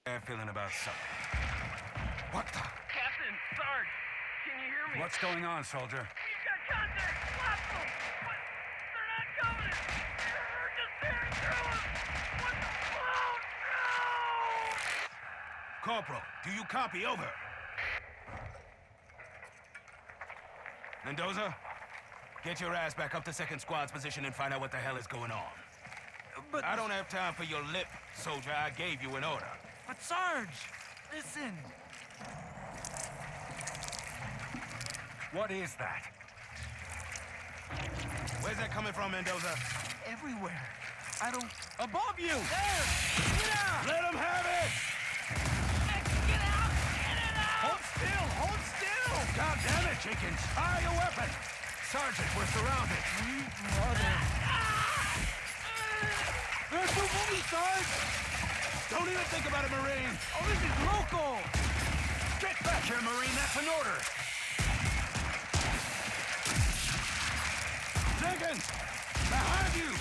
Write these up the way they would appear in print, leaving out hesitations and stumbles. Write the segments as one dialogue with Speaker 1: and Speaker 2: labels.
Speaker 1: bad feeling about something. What the?
Speaker 2: Captain, Sarge, can you hear me?
Speaker 1: What's going on, soldier?
Speaker 2: We've got contact! Lots of them! But they're not coming! They're just tearing through us! What the? Oh, no!
Speaker 1: Corporal, do you copy? Over. Mendoza, get your ass back up to second squad's position and find out what the hell is going on.
Speaker 3: But
Speaker 1: I don't have time for your lip, soldier. I gave you an order.
Speaker 3: But Sarge, listen.
Speaker 1: What is that? Where's that coming from, Mendoza?
Speaker 3: Everywhere. I don't... Above you! There! Get out!
Speaker 1: Let him have it!
Speaker 2: Get out! Get it out!
Speaker 3: Hold still! Hold still!
Speaker 1: God damn it, Jenkins! Fire your weapon! Sergeant, we're surrounded.
Speaker 3: Brother. There's too many, Sarge!
Speaker 1: Don't even think about it, Marine!
Speaker 3: Oh, this is local!
Speaker 1: Get back here, Marine! That's an order! Jenkins! Behind you!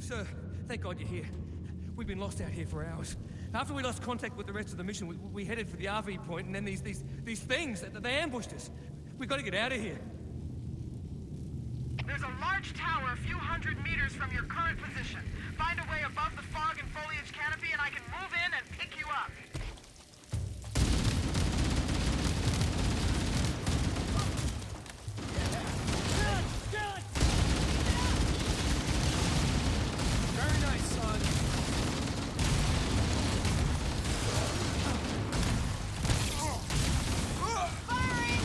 Speaker 4: Sir, thank God you're here. We've been lost out here for hours. After we lost contact with the rest of the mission, we headed for the RV point, and then these things, they ambushed us. We gotta get out of here.
Speaker 5: There's a large tower a few hundred meters from your current position. Find a way above the fog and foliage canopy, and I can move in and pick you up.
Speaker 4: Very nice, son.
Speaker 6: Firing!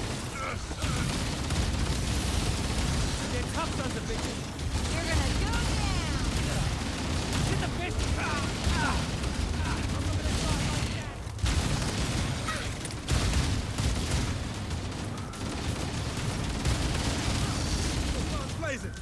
Speaker 4: They're tough sons of bitches.
Speaker 6: You're gonna go down!
Speaker 4: Get the bitch! Blazing!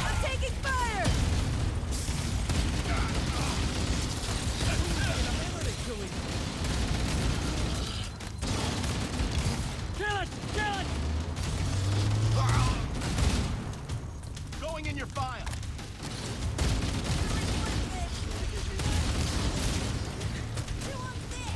Speaker 6: I'm taking fire!
Speaker 4: Kill it! Kill it!
Speaker 3: Going in your file.
Speaker 6: You want this?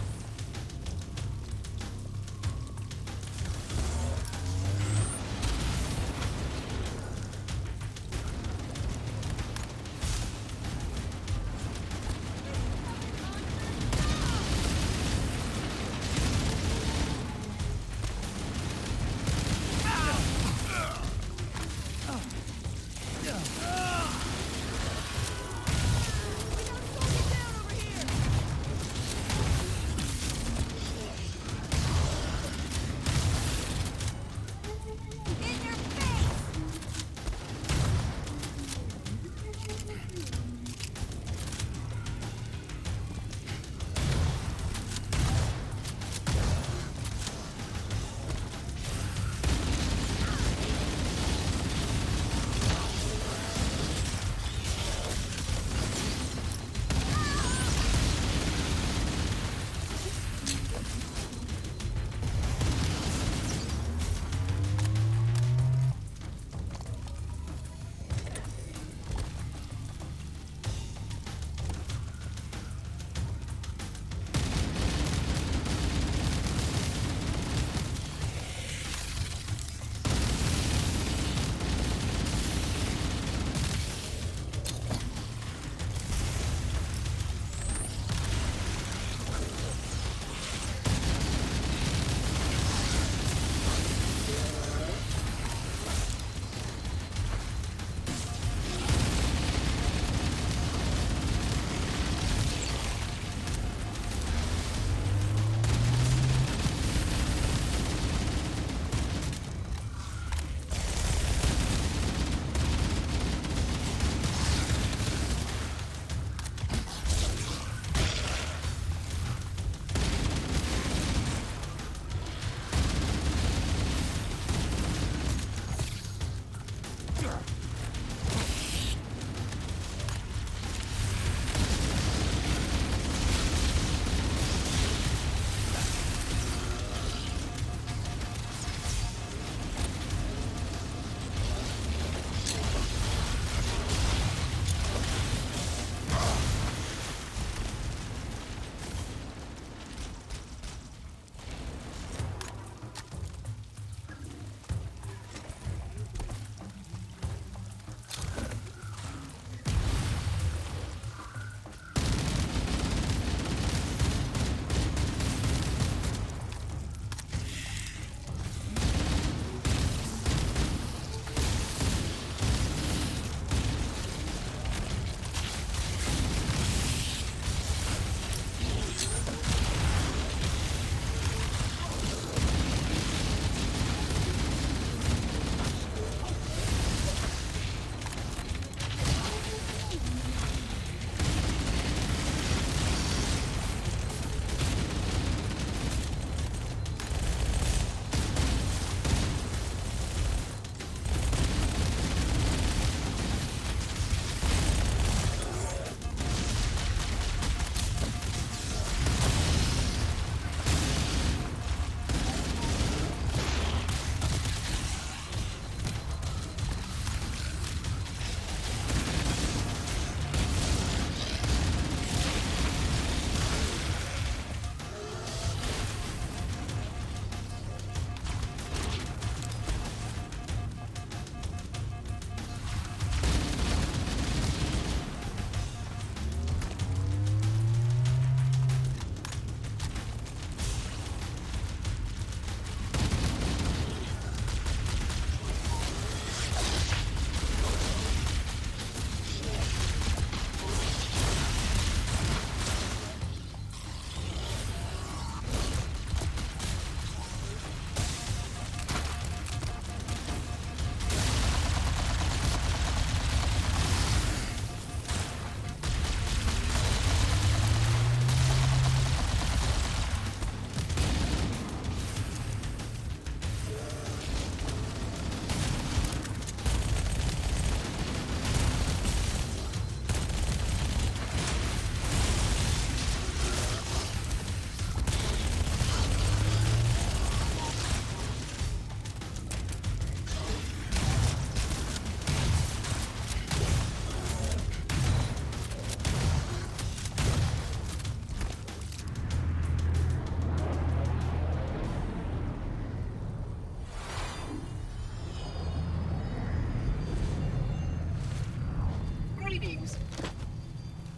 Speaker 7: Greetings.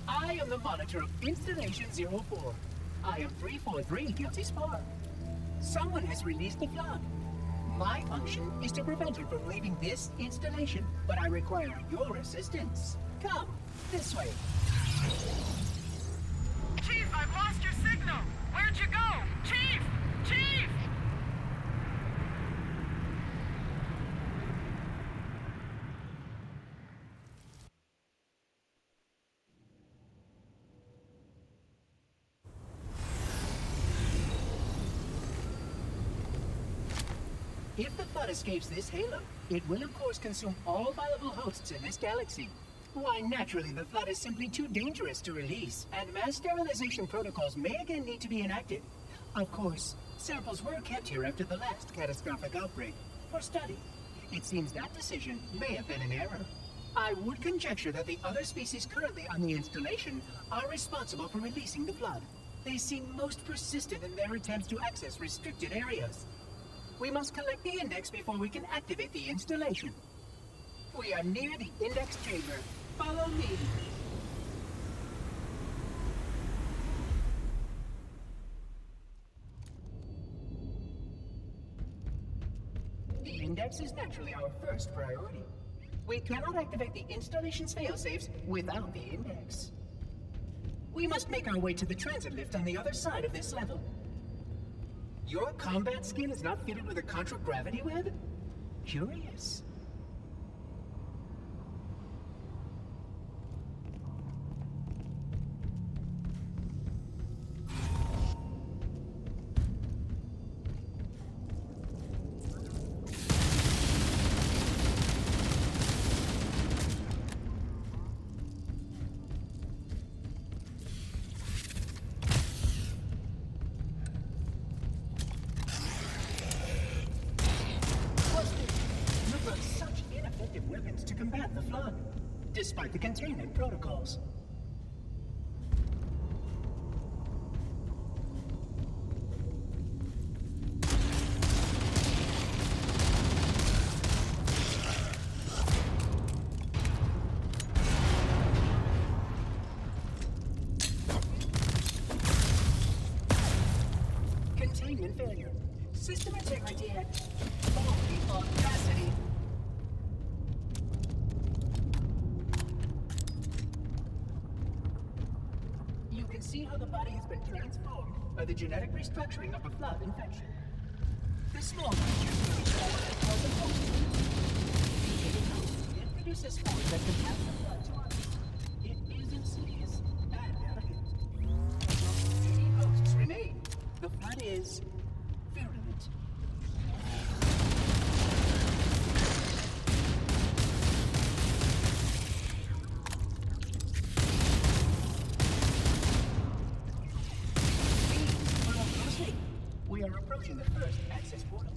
Speaker 7: I am the monitor of Installation 04. I am 343 Guilty Spar. Someone has released the flood. My function is to prevent it from leaving this installation, but I require your assistance. Come, this way.
Speaker 5: Chief, I've lost your signal. Where'd you go? Chief! Chief!
Speaker 7: If the flood escapes this halo, it will of course consume all viable hosts in this galaxy. Why, naturally, the flood is simply too dangerous to release, and mass sterilization protocols may again need to be enacted. Of course, samples were kept here after the last catastrophic outbreak, for study. It seems that decision may have been an error. I would conjecture that the other species currently on the installation are responsible for releasing the flood. They seem most persistent in their attempts to access restricted areas. We must collect the index before we can activate the installation. We are near the index chamber. Follow me. The index is naturally our first priority. We cannot activate the installation's failsafes without the index. We must make our way to the transit lift on the other side of this level. Your combat skin is not fitted with a contragravity web? Curious. Despite the containment protocols. Containment failure. System integrity at full capacity. See how the body has been transformed by the genetic restructuring of a flood infection. The small creatures move forward and cause a host. It produces spores that can pass the flood to others. It is insidious and delicate. Any hosts remain. The flood is virulent. We are approaching the first access portal.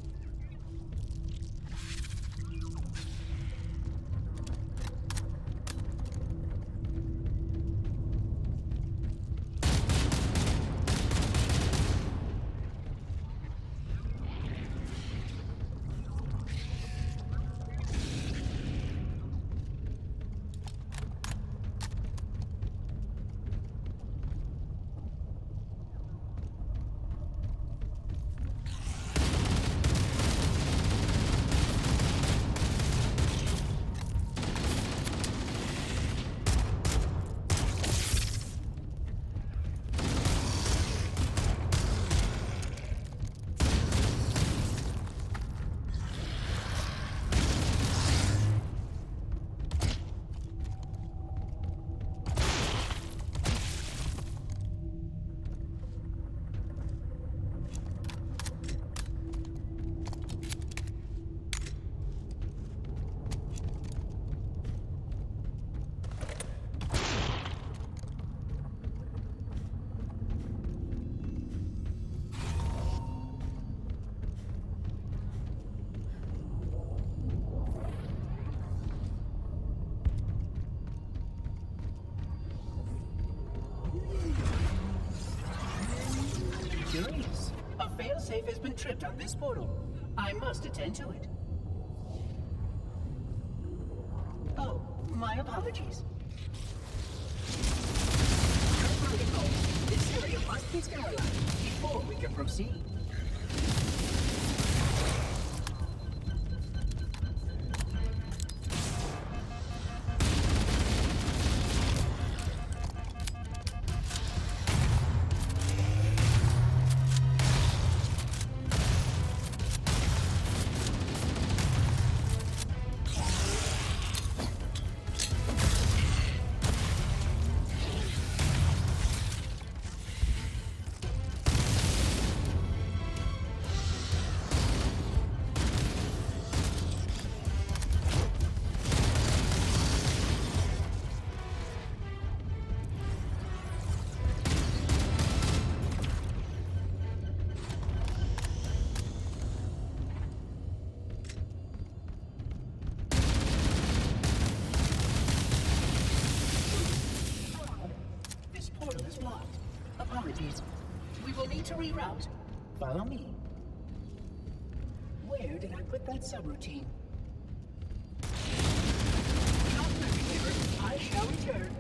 Speaker 7: Curious. A failsafe has been tripped on this portal. I must attend to it. Oh, my apologies. Protocol. This area must be sterilized before we can proceed. This portal is blocked. Apologies. We will need to reroute. Follow me. Where did I put that subroutine? Not moving here. I shall return.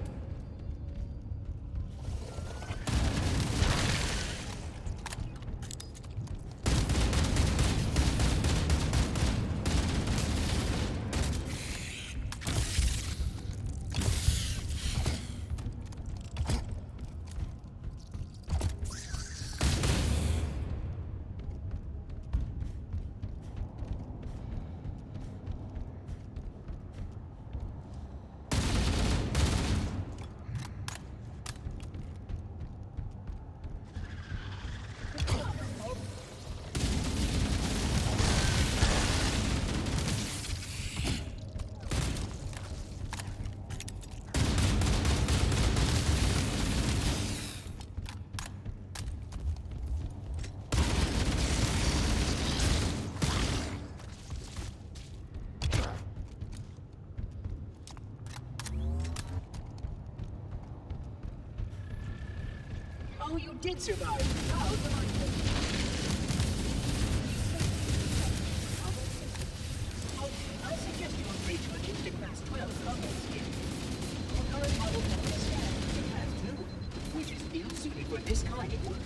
Speaker 7: Oh, you did survive. How delightful. I suggest you upgrade to at least a Class 12 combat skin. Your current model can withstand a Class 2, which is ill-suited for this kind of work.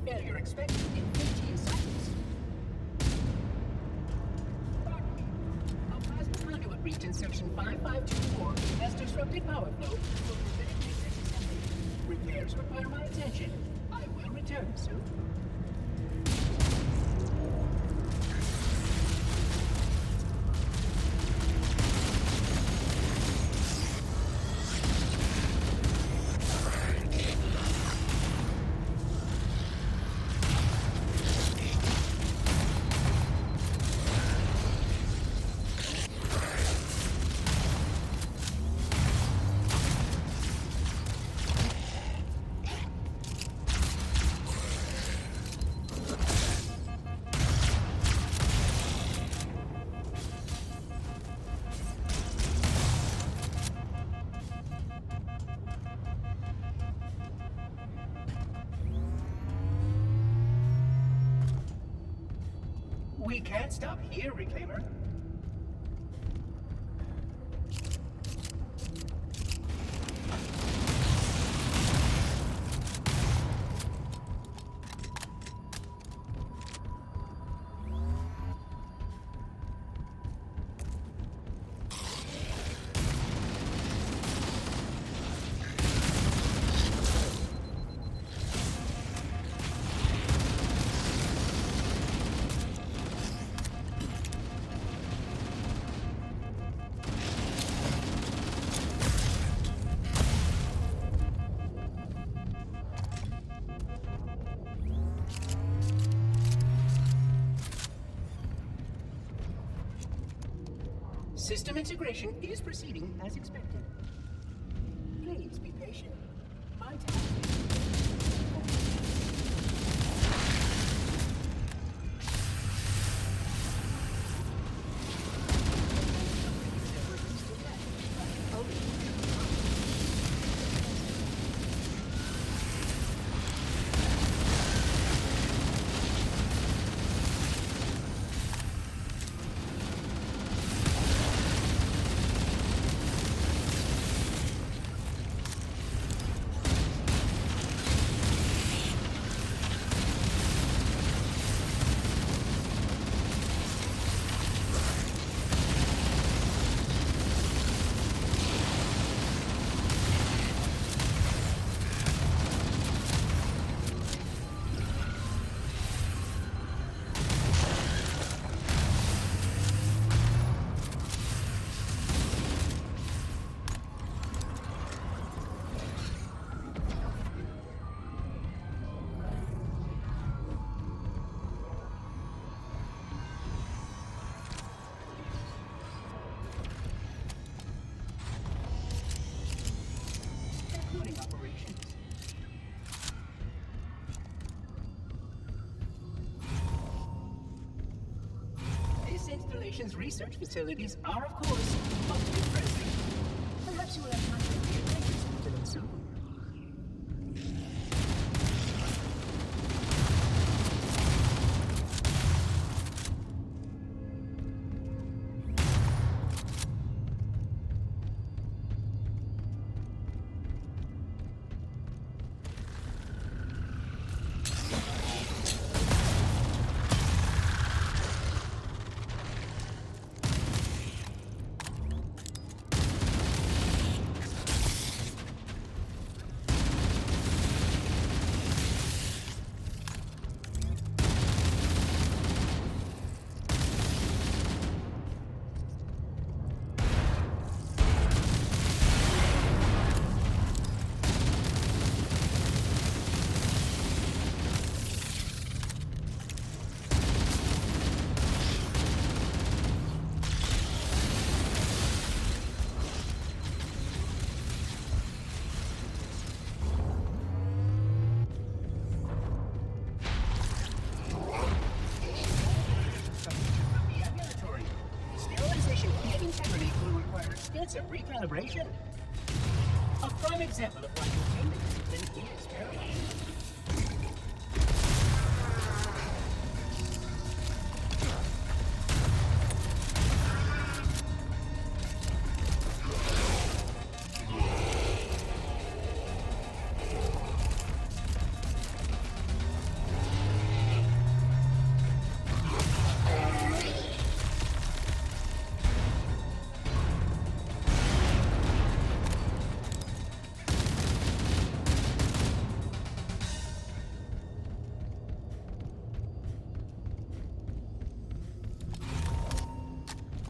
Speaker 7: Failure expected in 15 seconds. Pardon me. A plasma conduit reached in section 5524 has disrupted power flow for prevented disassembly. Repairs require my attention. I will return soon. We can't stop here, Reclaimer. System integration is proceeding as expected. Please be patient. My task concluding operations. This installation's research facilities are, of course, most impressive. Perhaps you will have time to pay attention to them soon. Sterilization and integrity will require extensive recalibration. A prime example of why containment discipline is paramount.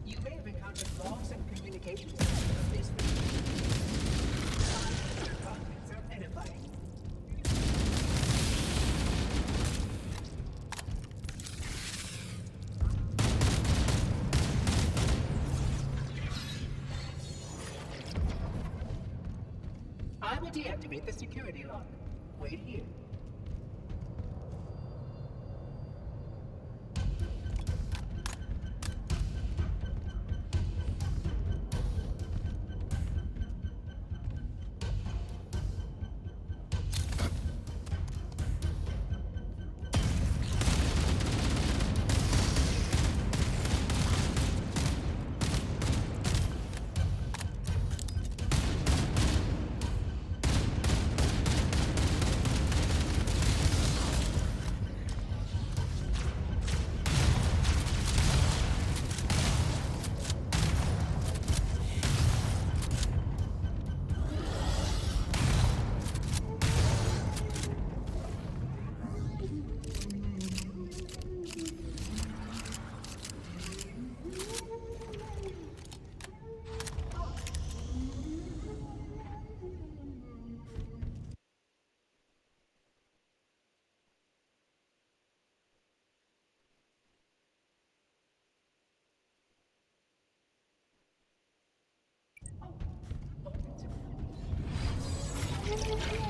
Speaker 7: You may have encountered logs and communications of this contents are edifying. I will deactivate the security lock. Wait here.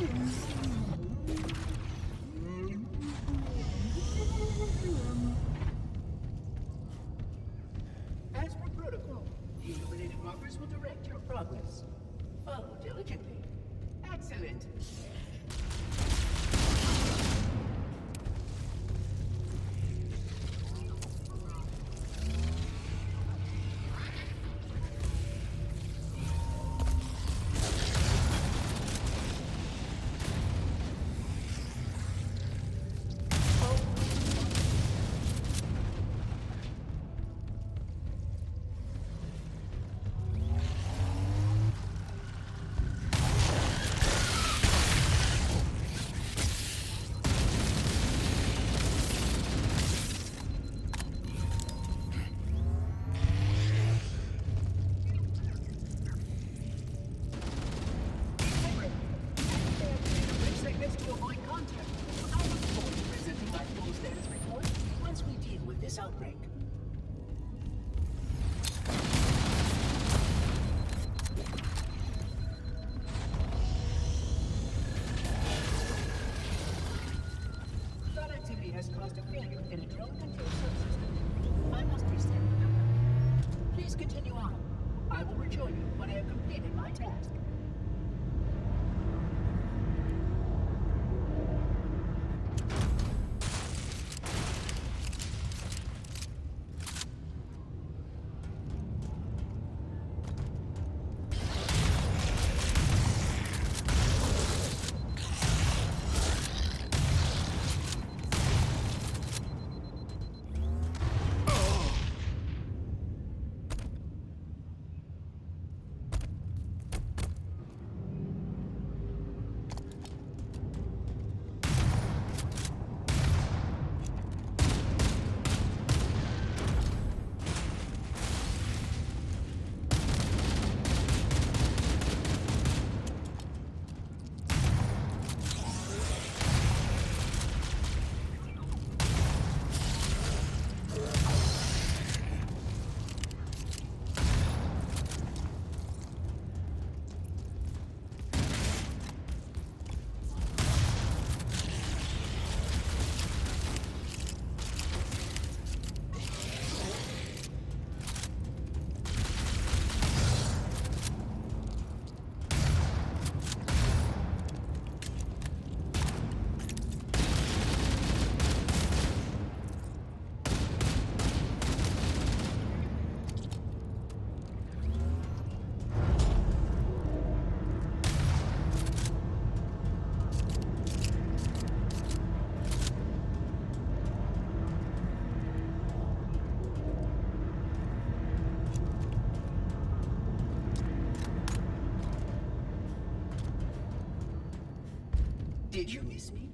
Speaker 7: As per protocol, the illuminated markers will direct your progress. Follow diligently. Excellent. Segments to avoid contact. I look forward to presenting my full status report once we deal with this outbreak. That activity has caused a failure in a drone control subsystem. I must reset the backup. Please continue on. I will rejoin you when I have completed my task. Did you miss me?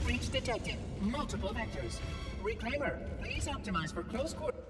Speaker 7: Breach detected. Multiple vectors. Reclaimer, please optimize for close quarters.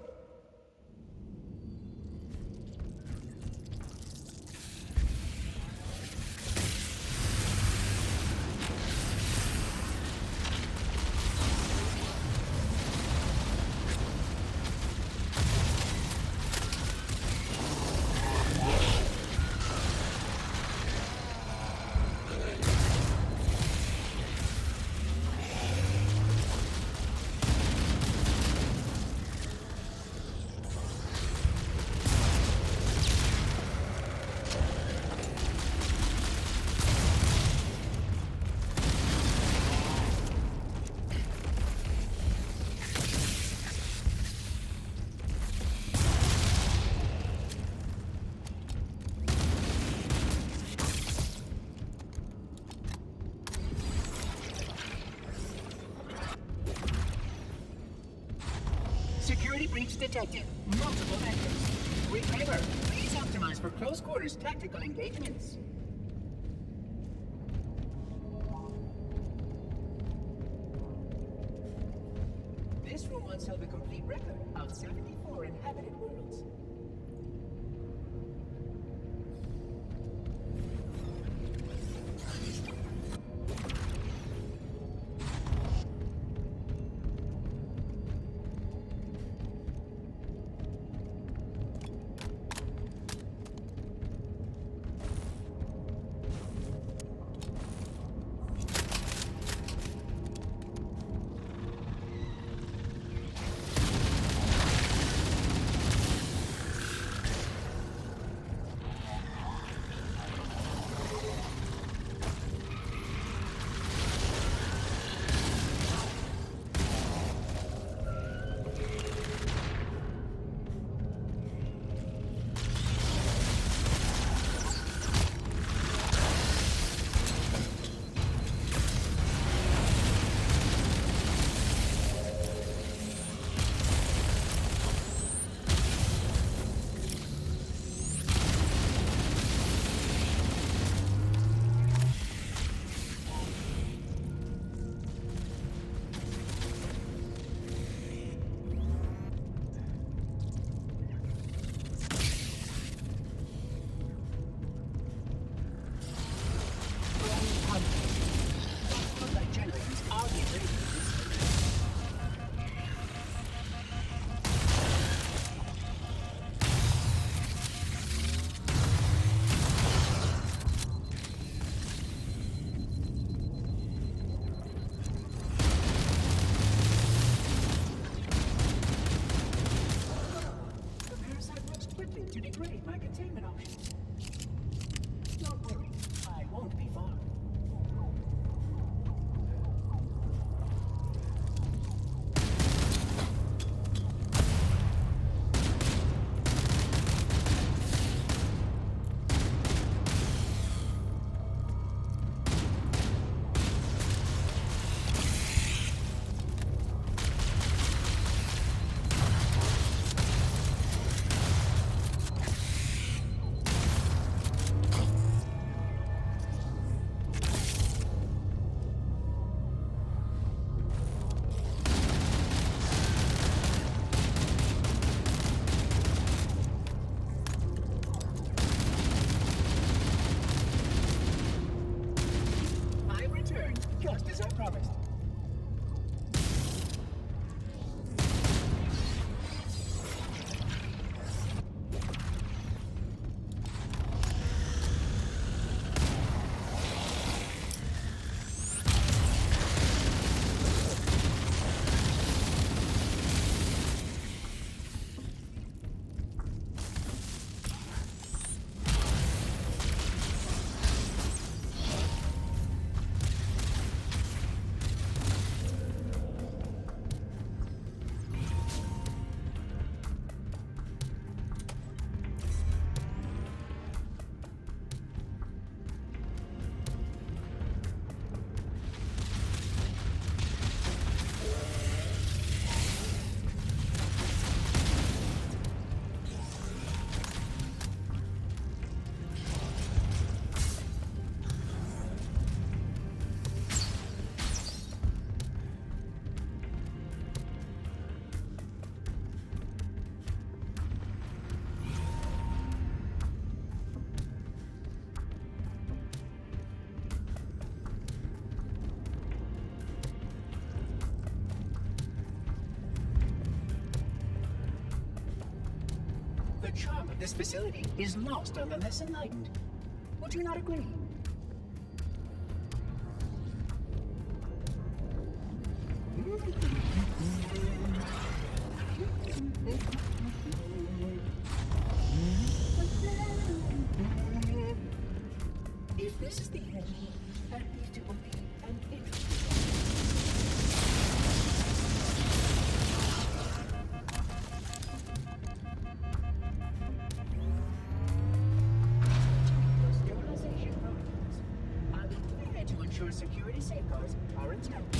Speaker 7: detected. Multiple vectors. Remember, please optimize for close quarters tactical engagements. This room once held a complete record of 74 inhabited worlds. To degrade my containment options. Don't worry, I won't be far. Just as I promised. The charm of this facility is lost on the less enlightened. Would you not agree? If this is the end, at least it will be an interesting sterilization protocols. I will clear it to ensure security safeguards are intact.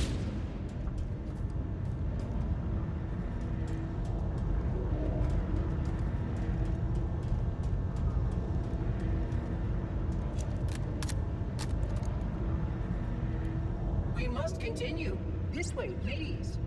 Speaker 7: must continue. This way, please.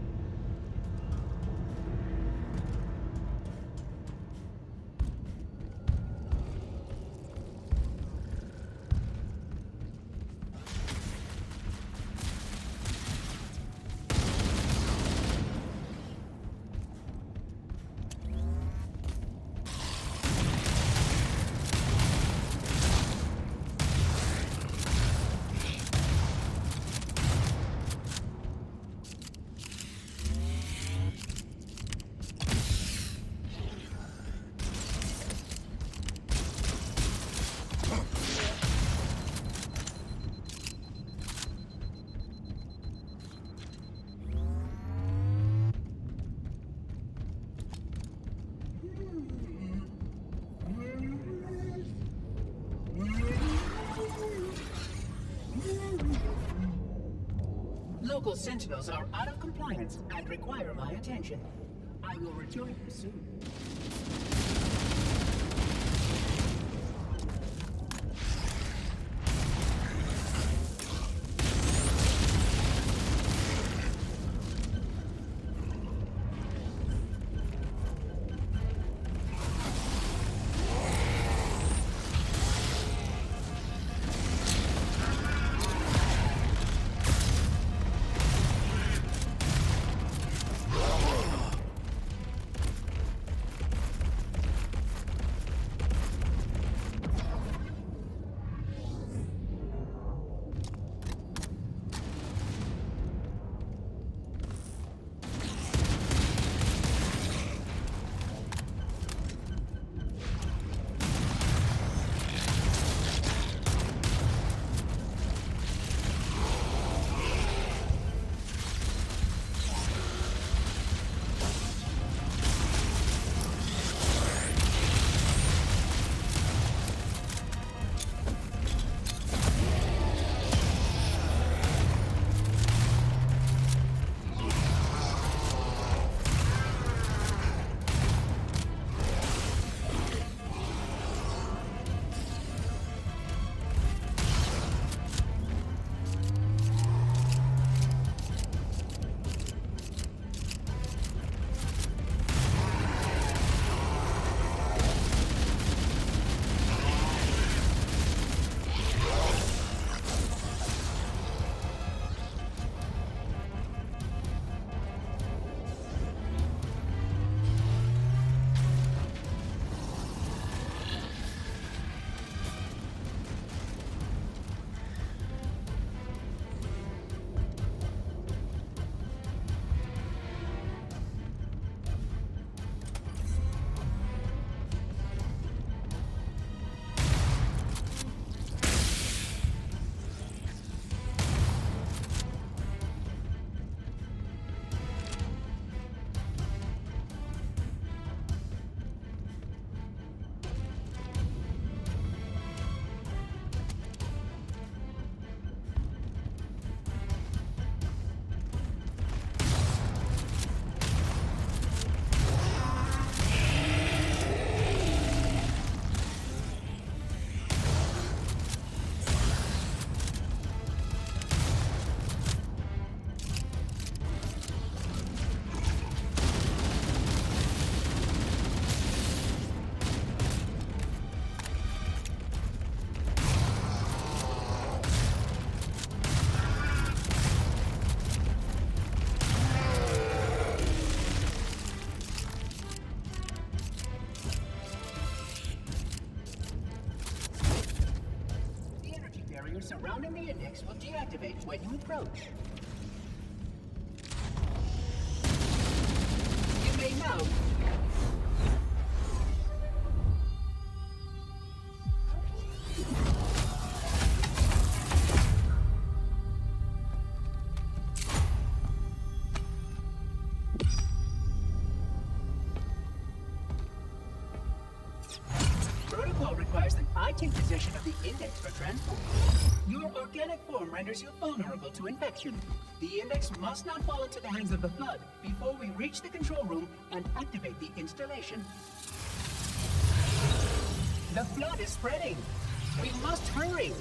Speaker 7: Local sentinels are out of compliance and require my attention. I will rejoin you soon. Surrounding the index will deactivate when you approach. You may now... Protocol requires that I take possession of the index for transport. Your organic form renders you vulnerable to infection. The index must not fall into the hands of the Flood before we reach the control room and activate the installation. The Flood is spreading. We must hurry.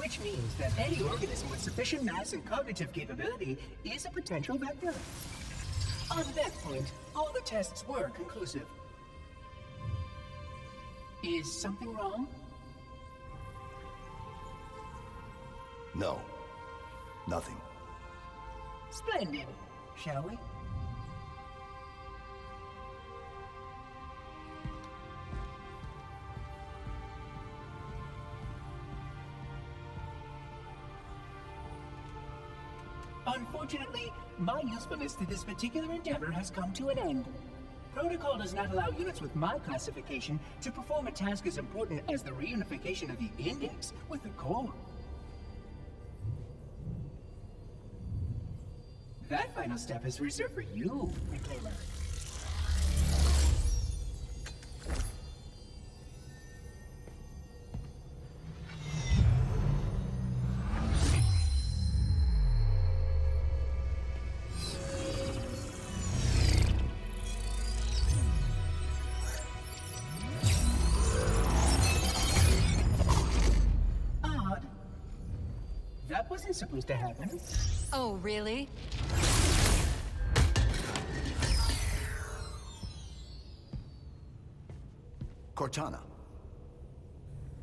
Speaker 7: Which means that any organism with sufficient mass and cognitive capability is a potential vector. On that point, all the tests were conclusive. Is something wrong?
Speaker 8: No. Nothing.
Speaker 7: Splendid. Shall we? Unfortunately, my usefulness to this particular endeavor has come to an end. Protocol does not allow units with my classification to perform a task as important as the reunification of the Index with the core. That final step is reserved for you, Reclaimer. Odd. That wasn't supposed to happen.
Speaker 6: Oh, really?
Speaker 8: Cortana.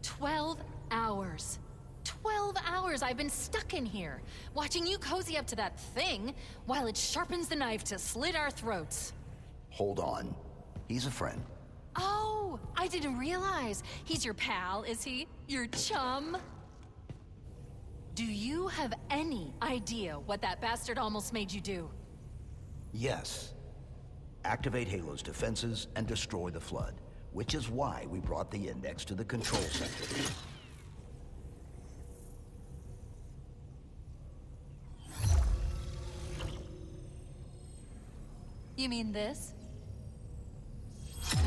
Speaker 6: 12 hours. 12 hours I've been stuck in here, watching you cozy up to that thing while it sharpens the knife to slit our throats.
Speaker 8: Hold on. He's a friend.
Speaker 6: Oh, I didn't realize. He's your pal, is he? Your chum? Do you have any idea what that bastard almost made you do?
Speaker 8: Yes. Activate Halo's defenses and destroy the Flood, which is why we brought the Index to the control center.
Speaker 6: You mean this?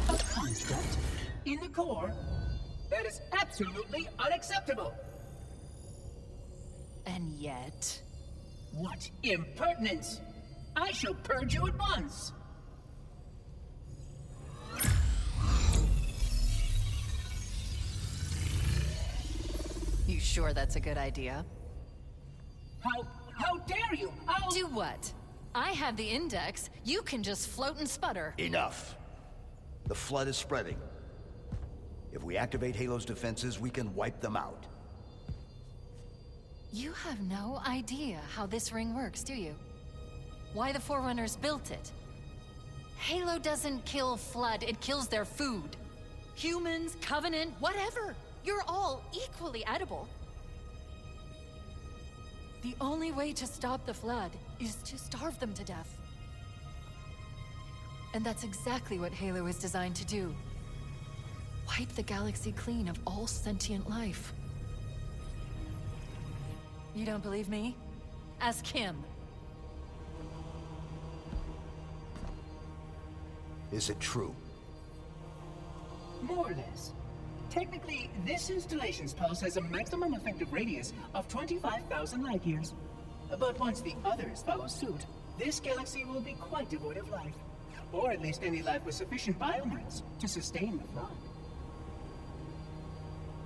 Speaker 7: A construct in the core? That is absolutely unacceptable!
Speaker 6: And yet...
Speaker 7: What impertinence! I shall purge you at once!
Speaker 6: You sure that's a good idea?
Speaker 7: How dare you! I'll...
Speaker 6: Do what? I have the Index. You can just float and sputter.
Speaker 8: Enough. The Flood is spreading. If we activate Halo's defenses, we can wipe them out.
Speaker 6: You have no idea how this ring works, do you? Why the Forerunners built it? Halo doesn't kill Flood, it kills their food. Humans, Covenant, whatever. You're all equally edible. The only way to stop the Flood is to starve them to death. And that's exactly what Halo is designed to do. Wipe the galaxy clean of all sentient life. You don't believe me? Ask him.
Speaker 8: Is it true?
Speaker 7: More or less. Technically, this installation's pulse has a maximum effective radius of 25,000 light years. But once the others follow suit, this galaxy will be quite devoid of life. Or at least any life with sufficient biomass to sustain the Flood.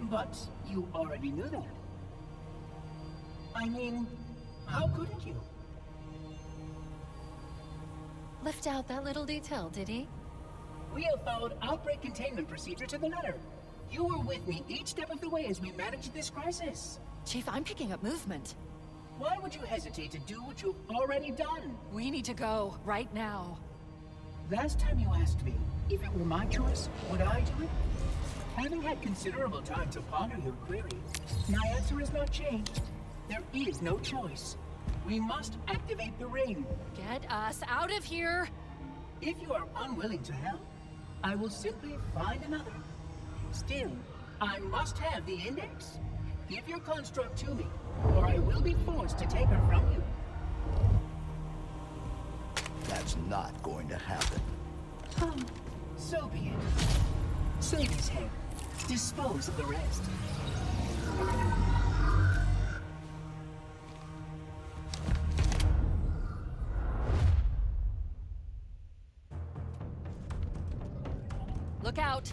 Speaker 7: But you already knew that. I mean, how couldn't you?
Speaker 6: Left out that little detail, did he?
Speaker 7: We have followed outbreak containment procedure to the letter. You were with me each step of the way as we managed this crisis.
Speaker 6: Chief, I'm picking up movement.
Speaker 7: Why would you hesitate to do what you've already done?
Speaker 6: We need to go, right now.
Speaker 7: Last time you asked me if it were my choice, would I do it? Having had considerable time to ponder your query, my answer has not changed. There is no choice. We must activate the ring.
Speaker 6: Get us out of here!
Speaker 7: If you are unwilling to help, I will simply find another. Still, I must have the Index. Give your construct to me, or I will be forced to take her from you.
Speaker 8: That's not going to happen.
Speaker 7: So be it. Save his head. Dispose of the rest.
Speaker 6: Look out!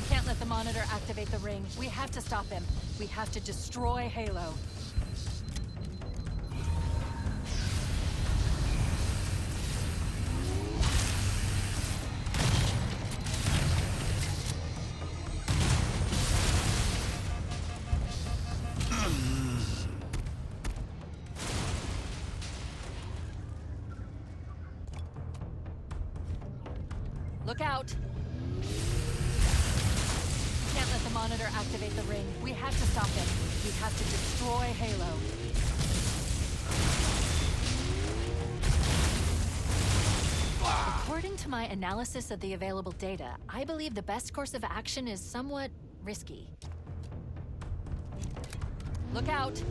Speaker 6: Can't let the Monitor activate the ring. We have to stop him. We have to destroy Halo. Look out! Can't let the Monitor activate the ring. We have to stop him. We have to destroy Halo. According to my analysis of the available data, I believe the best course of action is somewhat risky. Look out!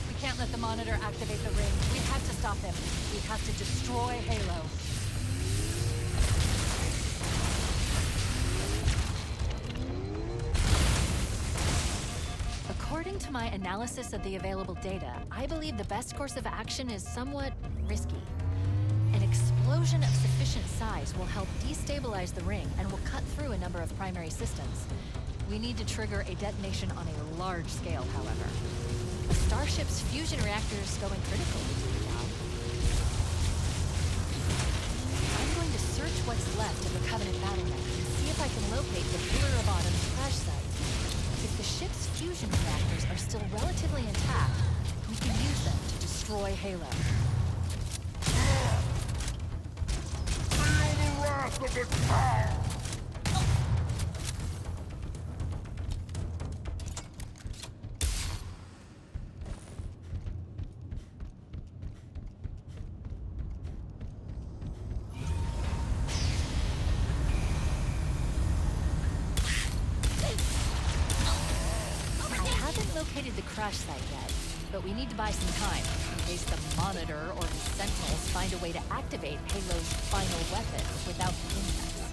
Speaker 6: We can't let the Monitor activate the ring. We have to stop him. We have to destroy Halo. According to my analysis of the available data, I believe the best course of action is somewhat risky. An explosion of sufficient size will help destabilize the ring and will cut through a number of primary systems. We need to trigger a detonation on a large scale, however. The Starship's fusion reactor is going critical to the job. I'm going to search what's left of the Covenant battle net and see if I can locate the Pillar of Autumn's crash site. If the ship's fusion reactors are still relatively intact, we can use them to destroy Halo.
Speaker 9: Feel the wrath of the Tau!
Speaker 6: Located the crash site yet, but we need to buy some time in case the Monitor or his Sentinels find a way to activate Halo's final weapon without the impacts.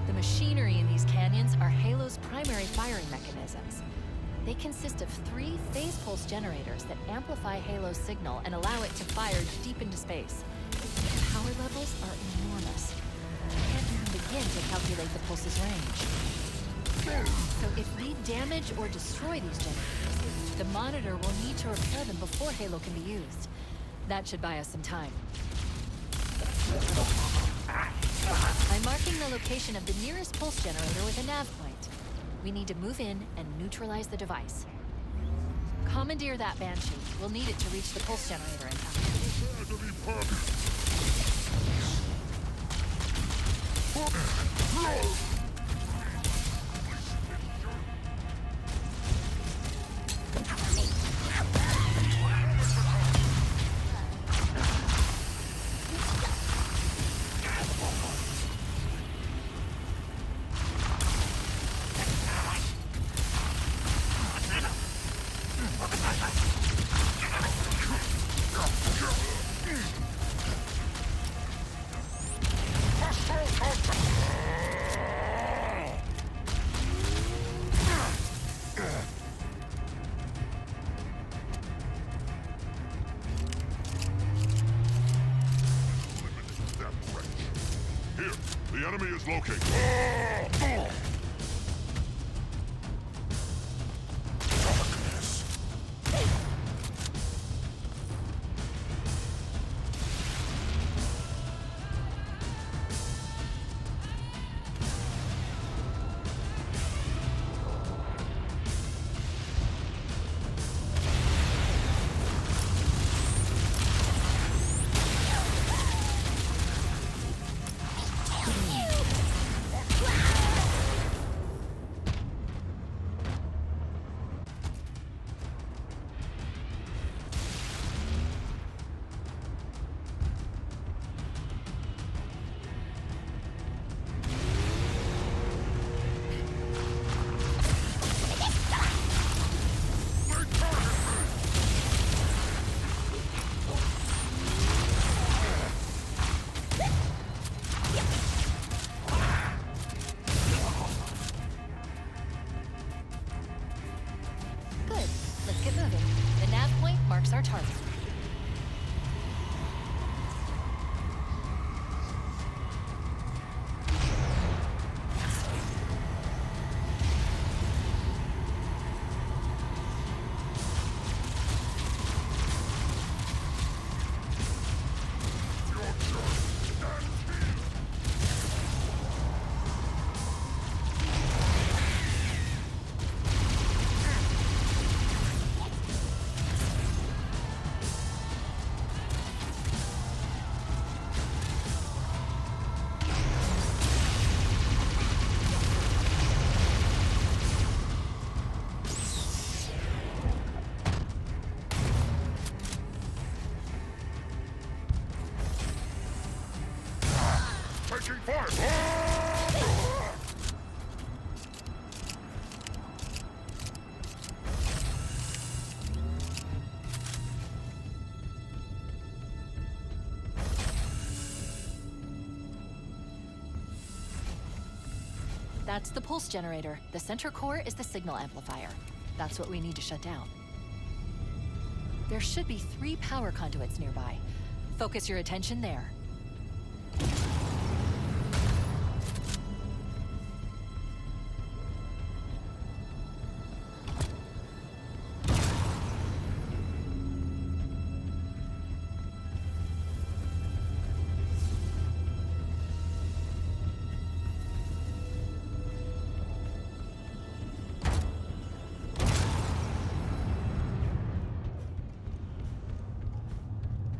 Speaker 6: The machinery in these canyons are Halo's primary firing mechanisms. They consist of 3 phase pulse generators that amplify Halo's signal and allow it to fire deep into space. The power levels are enormous. I can't even begin to calculate the pulse's range. So if we damage or destroy these generators, the Monitor will need to repair them before Halo can be used. That should buy us some time. I'm marking the location of the nearest pulse generator with a nav point. We need to move in and neutralize the device. Commandeer that Banshee. We'll need it to reach the pulse generator in time.
Speaker 9: The enemy is located. Darkness. fire! Ah!
Speaker 6: That's the pulse generator. The center core is the signal amplifier. That's what we need to shut down. There should be 3 power conduits nearby. Focus your attention there.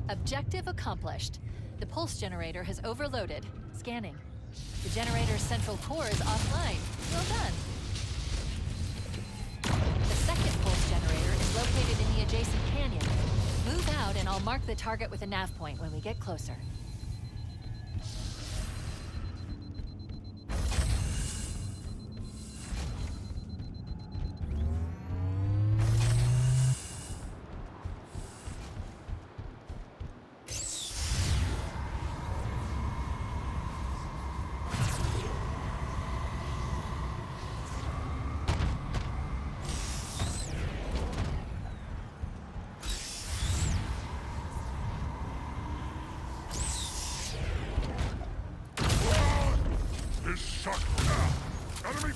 Speaker 6: Objective accomplished. The pulse generator has overloaded. Scanning. The generator's central core is offline. Well done. The second pulse generator is located in the adjacent canyon. Move out and I'll mark the target with a nav point when we get closer.
Speaker 9: This sucks! Enemy